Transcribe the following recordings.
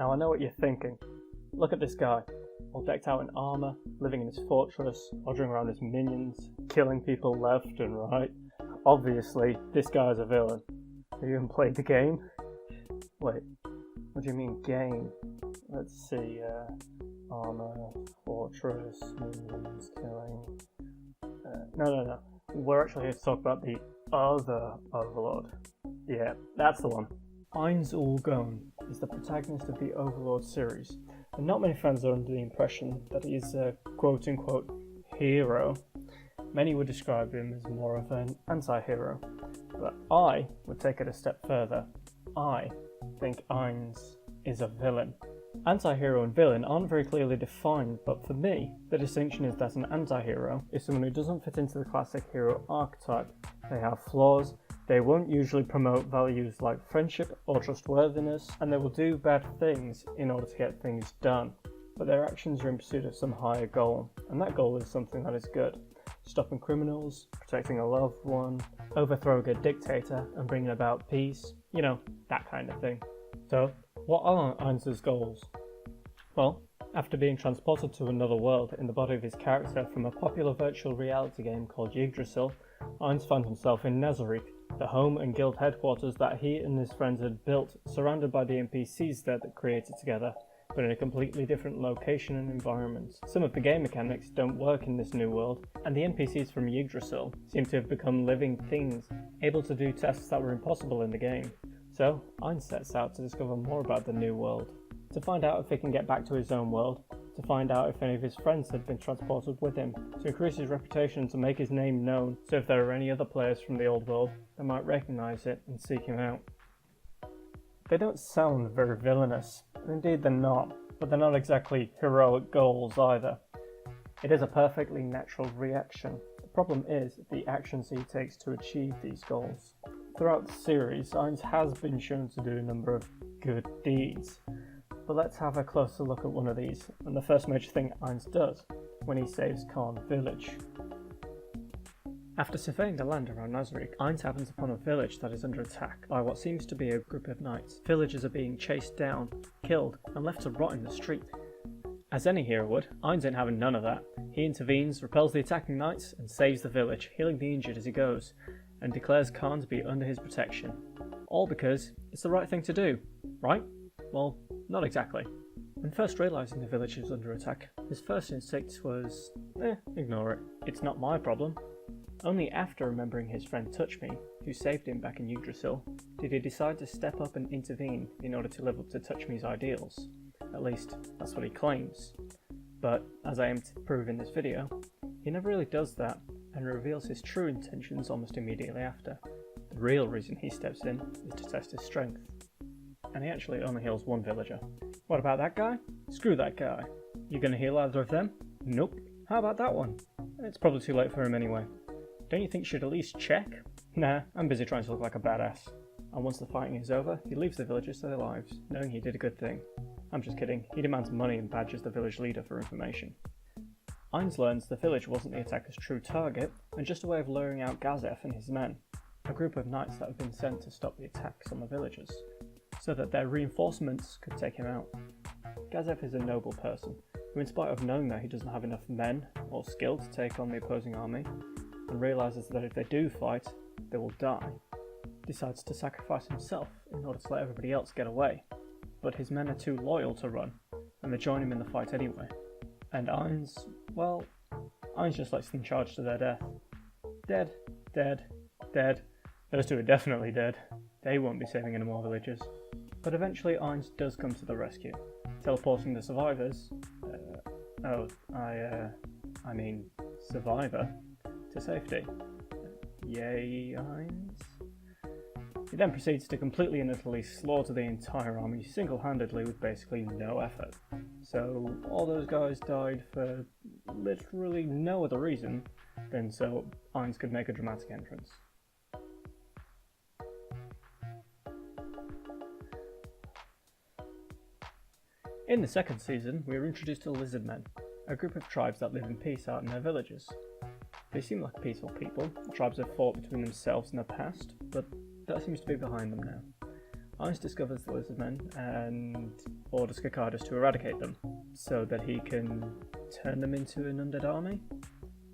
Now I know what you're thinking. Look at this guy, all decked out in armour, living in his fortress, ordering around his minions, killing people left and right. Obviously, this guy's a villain. Have you even played the game? Wait, what do you mean game? Let's see, armour, fortress, minions, killing... No. We're actually here to talk about the other Overlord. Yeah, that's the one. Ainz is the protagonist of the Overlord series, and not many fans are under the impression that he is a quote-unquote hero. Many would describe him as more of an anti-hero, but I would take it a step further. I think Ainz is a villain. Anti-hero and villain aren't very clearly defined, but for me, the distinction is that an anti-hero is someone who doesn't fit into the classic hero archetype. They have flaws, they won't usually promote values like friendship or trustworthiness, and they will do bad things in order to get things done. But their actions are in pursuit of some higher goal, and that goal is something that is good. Stopping criminals, protecting a loved one, overthrowing a dictator and bringing about peace, you know, that kind of thing. So, what are Ainz's goals? Well, after being transported to another world in the body of his character from a popular virtual reality game called Yggdrasil, Ainz found himself in Nazarick, the home and guild headquarters that he and his friends had built, surrounded by the NPCs there that created together, but in a completely different location and environment. Some of the game mechanics don't work in this new world, and the NPCs from Yggdrasil seem to have become living things, able to do tasks that were impossible in the game. So, Ainz sets out to discover more about the new world, to find out if he can get back to his own world, to find out if any of his friends had been transported with him, to increase his reputation, to make his name known, so if there are any other players from the old world, they might recognise it and seek him out. They don't sound very villainous, indeed they're not, but they're not exactly heroic goals either. It is a perfectly natural reaction. The problem is the actions he takes to achieve these goals. Throughout the series, Ainz has been shown to do a number of good deeds, but let's have a closer look at one of these, and the first major thing Ainz does, when he saves Khan Village. After surveying the land around Nazarick, Ainz happens upon a village that is under attack by what seems to be a group of knights. Villagers are being chased down, killed, and left to rot in the street. As any hero would, Ainz ain't having none of that. He intervenes, repels the attacking knights, and saves the village, healing the injured as he goes, and declares Khan to be under his protection. All because it's the right thing to do, right? Well, not exactly. When first realising the village was under attack, his first instinct was, ignore it, it's not my problem. Only after remembering his friend Touchme, who saved him back in Yggdrasil, did he decide to step up and intervene in order to live up to Touchme's ideals. At least, that's what he claims. But, as I aim to prove in this video, he never really does that, and reveals his true intentions almost immediately after. The real reason he steps in is to test his strength. And he actually only heals one villager. What about that guy? Screw that guy. You gonna heal either of them? Nope. How about that one? It's probably too late for him anyway. Don't you think you should at least check? Nah, I'm busy trying to look like a badass. And once the fighting is over, he leaves the villagers to their lives, knowing he did a good thing. I'm just kidding, he demands money and badgers the village leader for information. Ainz learns the village wasn't the attacker's true target, and just a way of luring out Gazef and his men, a group of knights that have been sent to stop the attacks on the villagers, so that their reinforcements could take him out. Gazef is a noble person, who in spite of knowing that he doesn't have enough men or skill to take on the opposing army, and realises that if they do fight, they will die, decides to sacrifice himself in order to let everybody else get away. But his men are too loyal to run, and they join him in the fight anyway. And Ainz, well, Ainz just lets them charge to their death. Dead, dead, dead. Those two are definitely dead. They won't be saving any more villagers. But eventually Ainz does come to the rescue, teleporting the survivors, survivor, to safety. Yay, Ainz. He then proceeds to completely and utterly slaughter the entire army single-handedly with basically no effort. So all those guys died for literally no other reason than so Ainz could make a dramatic entrance. In the second season, we are introduced to Lizardmen, a group of tribes that live in peace out in their villages. They seem like peaceful people. The tribes have fought between themselves in the past, but that seems to be behind them now. Ainz discovers the Lizardmen, and orders Coccardus to eradicate them, so that he can turn them into an undead army.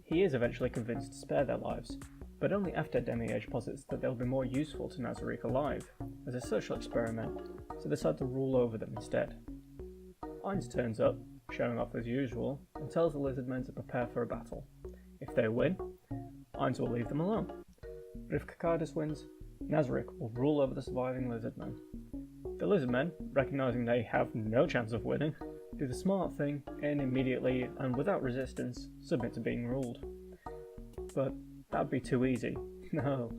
He is eventually convinced to spare their lives, but only after Demi-Age posits that they'll be more useful to Nazarick alive, as a social experiment, so they decide to rule over them instead. Ainz turns up, showing off as usual, and tells the lizardmen to prepare for a battle. If they win, Ainz will leave them alone. But if Coccardus wins, Nazarick will rule over the surviving lizardmen. The lizardmen, recognising they have no chance of winning, do the smart thing and immediately and without resistance submit to being ruled. But that'd be too easy. No,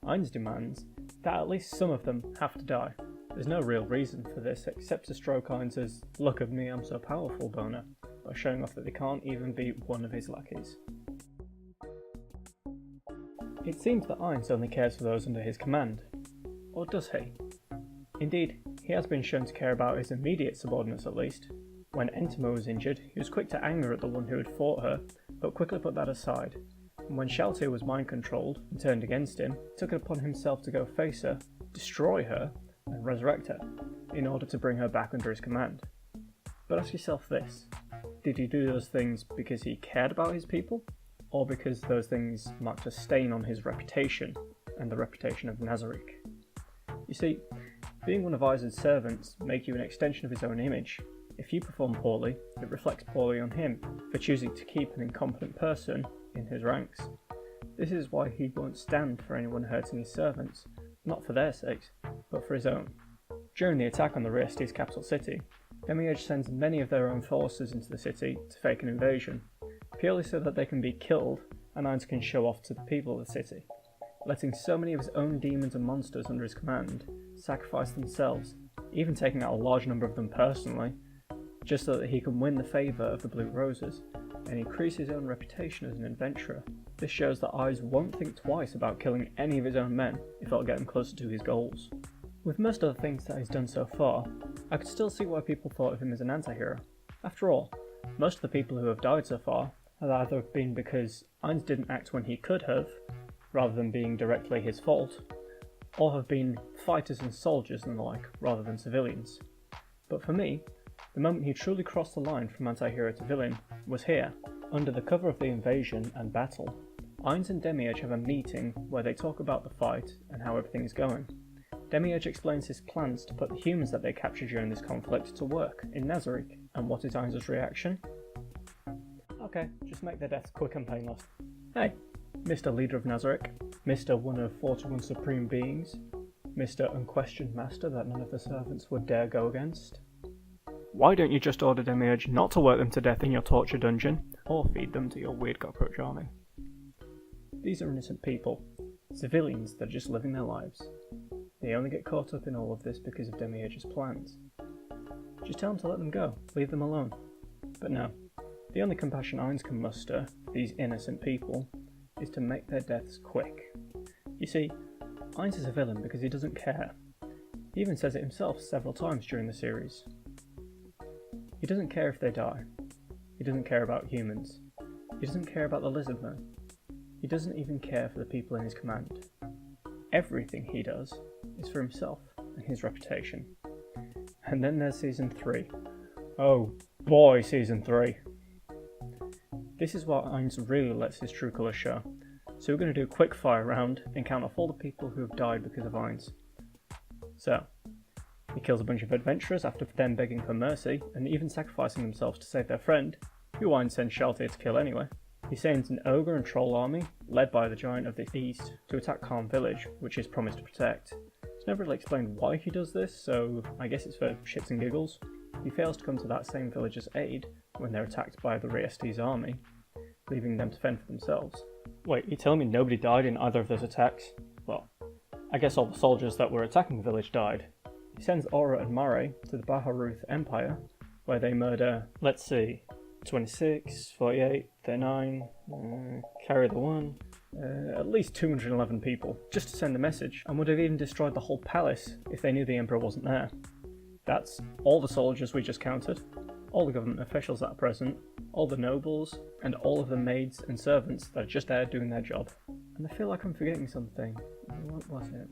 Ainz demands that at least some of them have to die. There's no real reason for this except to stroke Ainz's "look at me, I'm so powerful" boner by showing off that they can't even beat one of his lackeys. It seems that Ainz only cares for those under his command. Or does he? Indeed, he has been shown to care about his immediate subordinates at least. When Entema was injured, he was quick to anger at the one who had fought her, but quickly put that aside. And when Shaltir was mind-controlled and turned against him, he took it upon himself to go face her, destroy her, and resurrect her, in order to bring her back under his command. But ask yourself this: did he do those things because he cared about his people, or because those things marked a stain on his reputation, and the reputation of Nazarick? You see, being one of Ainz's servants makes you an extension of his own image. If you perform poorly, it reflects poorly on him for choosing to keep an incompetent person in his ranks. This is why he won't stand for anyone hurting his servants, not for their sakes, but for his own. During the attack on the Riesti's capital city, Demi-Age sends many of their own forces into the city to fake an invasion, purely so that they can be killed and Ainz can show off to the people of the city, letting so many of his own demons and monsters under his command sacrifice themselves, even taking out a large number of them personally, just so that he can win the favour of the Blue Roses and increase his own reputation as an adventurer. This shows that Ainz won't think twice about killing any of his own men if it'll get him closer to his goals. With most of the things that he's done so far, I could still see why people thought of him as an anti-hero. After all, most of the people who have died so far have either been because Ainz didn't act when he could have, rather than being directly his fault, or have been fighters and soldiers and the like, rather than civilians. But for me, the moment he truly crossed the line from anti-hero to villain was here. Under the cover of the invasion and battle, Ainz and Demi-Age have a meeting where they talk about the fight and how everything is going. Demi-Age explains his plans to put the humans that they captured during this conflict to work in Nazarick, and what is Ainz's reaction? Okay, just make their deaths quick and painless. Hey, Mr. Leader of Nazarick, Mr. One of 41 Supreme Beings, Mr. Unquestioned Master that none of the servants would dare go against. Why don't you just order Demi-Age not to work them to death in your torture dungeon, or feed them to your weird cockroach army? These are innocent people, civilians that are just living their lives. They only get caught up in all of this because of Demi-Age's plans. Just tell them to let them go, leave them alone. But no, the only compassion Ainz can muster for these innocent people is to make their deaths quick. You see, Ainz is a villain because he doesn't care. He even says it himself several times during the series. He doesn't care if they die. He doesn't care about humans. He doesn't care about the lizardmen. He doesn't even care for the people in his command. Everything he does is for himself and his reputation. And then there's Season 3. Oh boy, Season 3. This is where Ainz really lets his true colours show. So we're going to do a quick fire round and count off all the people who have died because of Ainz. So, he kills a bunch of adventurers after them begging for mercy and even sacrificing themselves to save their friend, who Ainz sends Shaltir to kill anyway. He sends an ogre and troll army, led by the Giant of the East, to attack Calm Village, which he's promised to protect. It's never really explained why he does this, so I guess it's for shits and giggles. He fails to come to that same village's aid when they're attacked by the Riesti's army, leaving them to fend for themselves. Wait, you're telling me nobody died in either of those attacks? Well, I guess all the soldiers that were attacking the village died. He sends Aura and Mare to the Baharuth Empire, where they murder, let's see, 26, 48, 39, carry the one, at least 211 people, just to send a message, and would have even destroyed the whole palace if they knew the Emperor wasn't there. That's all the soldiers we just counted, all the government officials that are present, all the nobles, and all of the maids and servants that are just there doing their job. And I feel like I'm forgetting something. What was it?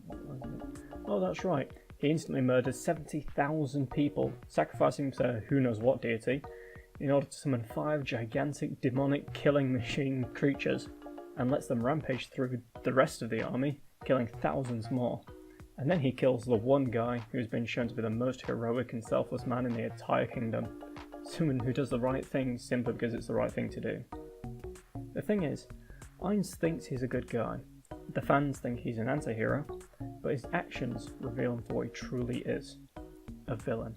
Oh, that's right. He He instantly murders 70,000 people, sacrificing to who knows what deity, in order to summon 5 gigantic demonic killing machine creatures, and lets them rampage through the rest of the army, killing thousands more. And then he kills the one guy who's been shown to be the most heroic and selfless man in the entire kingdom, someone who does the right thing simply because it's the right thing to do. The thing is, Ainz thinks he's a good guy, the fans think he's an anti-hero, but his actions reveal him for what he truly is, a villain.